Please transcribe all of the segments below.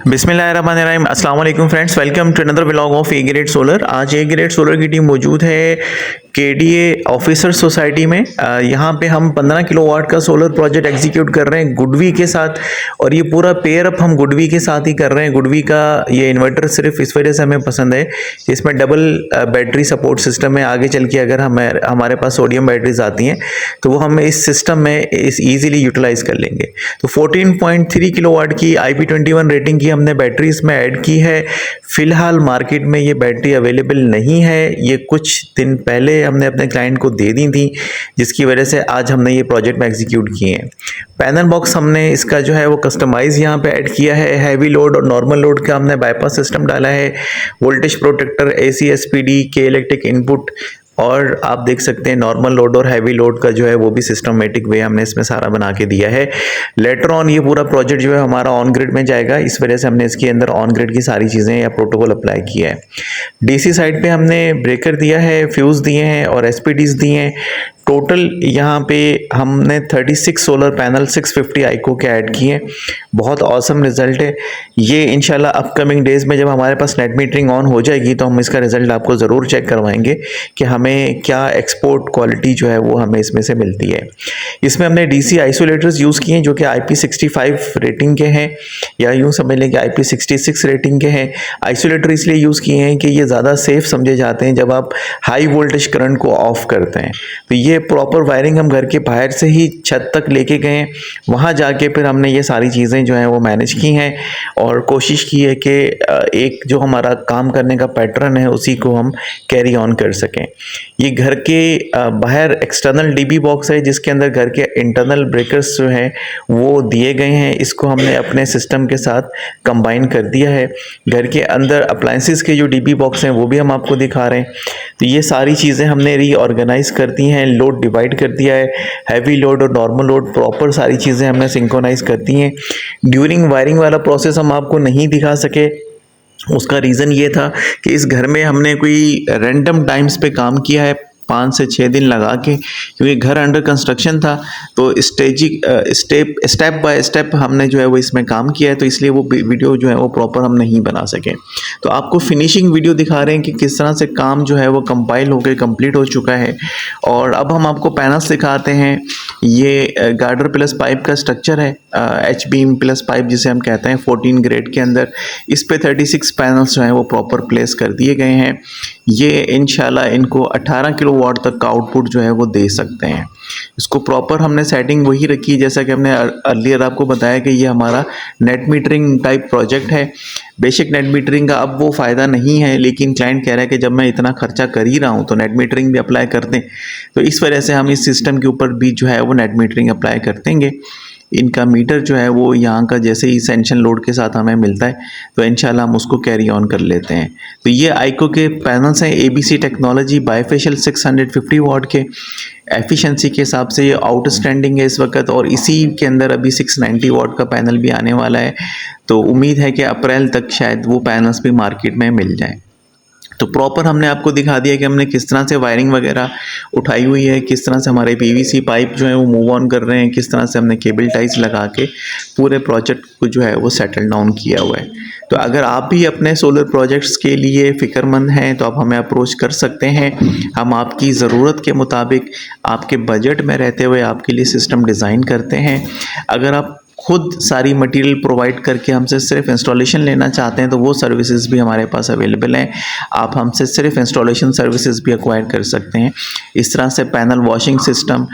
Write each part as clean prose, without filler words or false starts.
बिस्मिल्लाहिर्रहमानिर्रहीम। अस्सलाम वालेकुम friends, welcome to another vlog of A grade solar. आज ए ग्रेड सोलर की टीम मौजूद है केडीए ऑफिसर सोसाइटी में। यहाँ पे हम 15 किलोवाट का सोलर प्रोजेक्ट एग्जीक्यूट कर रहे हैं गुडवी के साथ, और ये पूरा पेयर अप हम गुडवी के साथ ही कर रहे हैं। गुडवी का ये इन्वर्टर सिर्फ इस वजह से हमें पसंद है कि इसमें डबल बैटरी सपोर्ट सिस्टम है। आगे चल के अगर हमारे पास सोडियम बैटरीज आती हैं तो वो हम इस सिस्टम में इस ईजिली यूटिलाइज कर लेंगे। तो 14.3 किलोवाट की IP21 रेटिंग की हमने बैटरी इसमें ऐड की है। फिलहाल मार्केट में ये बैटरी अवेलेबल नहीं है, ये कुछ दिन पहले हमने अपने क्लाइंट को दे दी थी, जिसकी वजह से आज हमने ये प्रोजेक्ट में एग्जीक्यूट किए हैं। पैनल बॉक्स हमने इसका जो है वो कस्टमाइज यहाँ पे ऐड किया है। हैवी लोड और नॉर्मल लोड का हमने बाईपास सिस्टम डाला है। वोल्टेज प्रोटेक्टर, AC SPD के इलेक्ट्रिक इनपुट, और आप देख सकते हैं नॉर्मल लोड और हैवी लोड का जो है वो भी सिस्टमेटिक वे हमने इसमें सारा बना के दिया है। लेटर ऑन ये पूरा प्रोजेक्ट जो है हमारा ऑन ग्रिड में जाएगा, इस वजह से हमने इसके अंदर ऑन ग्रिड की सारी चीज़ें या प्रोटोकॉल अप्लाई किया है। DC साइड पे हमने ब्रेकर दिया है, फ्यूज़ दिए हैं और SPDs दिए हैं। टोटल यहाँ पे हमने 36 सोलर पैनल 650 आइको के ऐड किए। बहुत ऑसम रिजल्ट है ये। इंशाल्लाह अपकमिंग डेज में जब हमारे पास नेट मीटरिंग ऑन हो जाएगी तो हम इसका रिजल्ट आपको ज़रूर चेक करवाएंगे कि हमें क्या एक्सपोर्ट क्वालिटी जो है वो हमें इसमें से मिलती है। इसमें हमने DC आइसोलेटर्स यूज़ किए हैं जो कि IP65 रेटिंग के हैं, या यूँ समझ लें कि IP66 रेटिंग के हैं। आइसोलेटर इसलिए यूज़ किए हैं कि ये ज़्यादा सेफ समझे जाते हैं जब आप हाई वोल्टेज करंट को ऑफ करते हैं। तो ये प्रॉपर वायरिंग हम घर के बाहर से ही छत तक लेके गए, वहाँ जाके फिर हमने ये सारी चीज़ें जो हैं वो मैनेज की हैं और कोशिश की है कि एक जो हमारा काम करने का पैटर्न है उसी को हम कैरी ऑन कर सकें। ये घर के बाहर एक्सटर्नल DB बॉक्स है जिसके अंदर घर के इंटरनल ब्रेकर्स जो हैं वो दिए गए हैं। इसको हमने अपने सिस्टम के साथ कंबाइन कर दिया है। घर के अंदर अप्लायंसेस के जो DB बॉक्स हैं वो भी हम आपको दिखा रहे हैं। तो ये सारी चीज़ें हमने रीऑर्गेनाइज कर दी हैं, लोड डिवाइड कर दिया है। हैवी लोड और नॉर्मल लोड प्रॉपर सारी चीज़ें हमने सिंक्रोनाइज कर दी हैं। ड्यूरिंग वायरिंग वाला प्रोसेस हम आपको नहीं दिखा सके, उसका रीज़न ये था कि इस घर में हमने कोई रैंडम टाइम्स पे काम किया है 5 से 6 दिन लगा के, क्योंकि घर अंडर कंस्ट्रक्शन था। तो स्टेप बाय स्टेप हमने जो है वो इसमें काम किया है, तो इसलिए वो वीडियो जो है वो प्रॉपर हम नहीं बना सके। तो आपको फिनिशिंग वीडियो दिखा रहे हैं कि किस तरह से काम जो है वो कंपाइल होकर कंप्लीट हो चुका है। और अब हम आपको पैनल्स दिखाते हैं। ये गार्डर प्लस पाइप का स्ट्रक्चर है, H बीम प्लस पाइप जिसे हम कहते हैं 14 ग्रेड के अंदर। इस पे 36 पैनल्स जो हैं वो प्रॉपर प्लेस कर दिए गए हैं। ये इंशाल्लाह इनको 18 किलोवाट तक का आउटपुट जो है वो दे सकते हैं। इसको प्रॉपर हमने सेटिंग वही रखी जैसा कि हमने अर्लियर आपको बताया कि ये हमारा नेट मीटरिंग टाइप प्रोजेक्ट है। बेशक नेट मीटरिंग का अब वो फ़ायदा नहीं है, लेकिन क्लाइंट कह रहा है कि जब मैं इतना खर्चा कर ही रहा हूँ तो नेट मीटरिंग भी अप्लाई कर दें। तो इस वजह से हम इस सिस्टम के ऊपर भी जो है वो नेट मीटरिंग अप्लाई कर देंगे। इनका मीटर जो है वो यहाँ का जैसे ही सेंशन लोड के साथ हमें मिलता है तो इंशाल्लाह हम उसको कैरी ऑन कर लेते हैं। तो ये आइको के पैनल्स हैं, ABC टेक्नोलॉजी बायफेशियल 650 वाट के। एफिशिएंसी के हिसाब से ये आउटस्टैंडिंग है इस वक्त, और इसी के अंदर अभी 690 वाट का पैनल भी आने वाला है। तो उम्मीद है कि अप्रैल तक शायद वो पैनल्स भी मार्केट में मिल जाए। तो प्रॉपर हमने आपको दिखा दिया कि हमने किस तरह से वायरिंग वगैरह उठाई हुई है, किस तरह से हमारे PVC पाइप जो है वो मूव ऑन कर रहे हैं, किस तरह से हमने केबल टाइज लगा के पूरे प्रोजेक्ट को जो है वो सेटल डाउन किया हुआ है। तो अगर आप भी अपने सोलर प्रोजेक्ट्स के लिए फ़िक्रमंद हैं तो आप हमें अप्रोच कर सकते हैं। हम आपकी ज़रूरत के मुताबिक आपके बजट में रहते हुए आपके लिए सिस्टम डिज़ाइन करते हैं। अगर आप खुद सारी मटेरियल प्रोवाइड करके हमसे सिर्फ इंस्टॉलेशन लेना चाहते हैं तो वो सर्विसेज भी हमारे पास अवेलेबल हैं। आप हमसे सिर्फ इंस्टॉलेशन सर्विसेज भी एक्वायर कर सकते हैं। इस तरह से panel washing system,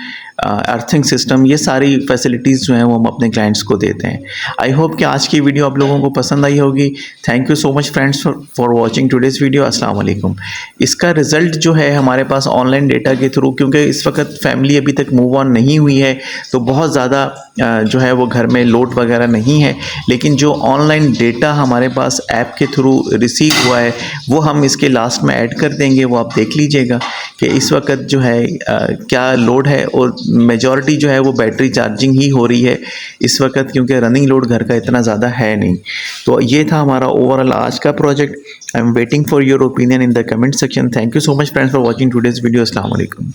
earthing system, ये सारी फैसिलिटीज़ जो हैं वो हम अपने क्लाइंट्स को देते हैं। आई होप कि आज की वीडियो आप लोगों को पसंद आई होगी। Thank you so much friends for watching today's video. अस्सलाम वालेकुम। इसका रिज़ल्ट जो है हमारे पास ऑनलाइन डेटा के थ्रू, क्योंकि इस वक्त फैमिली अभी तक मूव ऑन नहीं हुई है तो बहुत ज़्यादा जो है वो घर में लोड वगैरह नहीं है, लेकिन जो ऑनलाइन डेटा हमारे पास ऐप के थ्रू रिसीव हुआ है वो हम इसके लास्ट में ऐड कर देंगे। वो आप देख लीजिएगा कि इस वक्त जो है क्या लोड है, और मेजॉरिटी जो है वो बैटरी चार्जिंग ही हो रही है इस वक्त, क्योंकि रनिंग लोड घर का इतना ज़्यादा है नहीं। तो ये था हमारा ओवरऑल आज का project. I am waiting for your opinion in the comment section. Thank you so much friends for watching today's video. अस्सलाम वालेकुम।